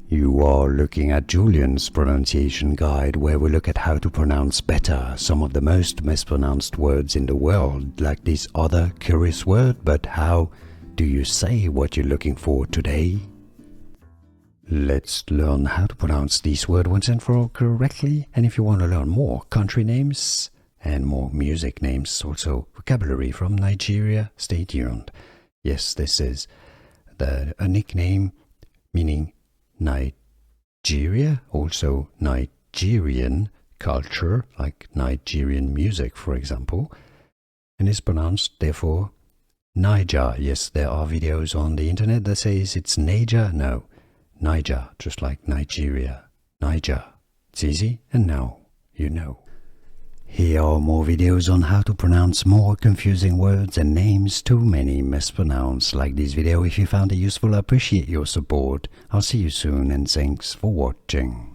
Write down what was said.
You are looking at Julian's pronunciation guide, where we look at how to pronounce better some of the most mispronounced words in the world, like this other curious word. But how do you say what you're looking for today? Let's learn how to pronounce this word once and for all correctly. And if you want to learn more country names and more music names, also vocabulary from Nigeria, stay tuned. Yes, this is a nickname meaning Nigeria, also Nigerian culture, like Nigerian music, for example, and it's pronounced, therefore, Naija. Yes, there are videos on the internet that says it's Naija. No, Naija, just like Nigeria. Naija. It's easy, and now you know. Here are more videos on how to pronounce more confusing words and names too many mispronounced. Like this video if you found it useful. I appreciate your support. I'll see you soon and thanks for watching.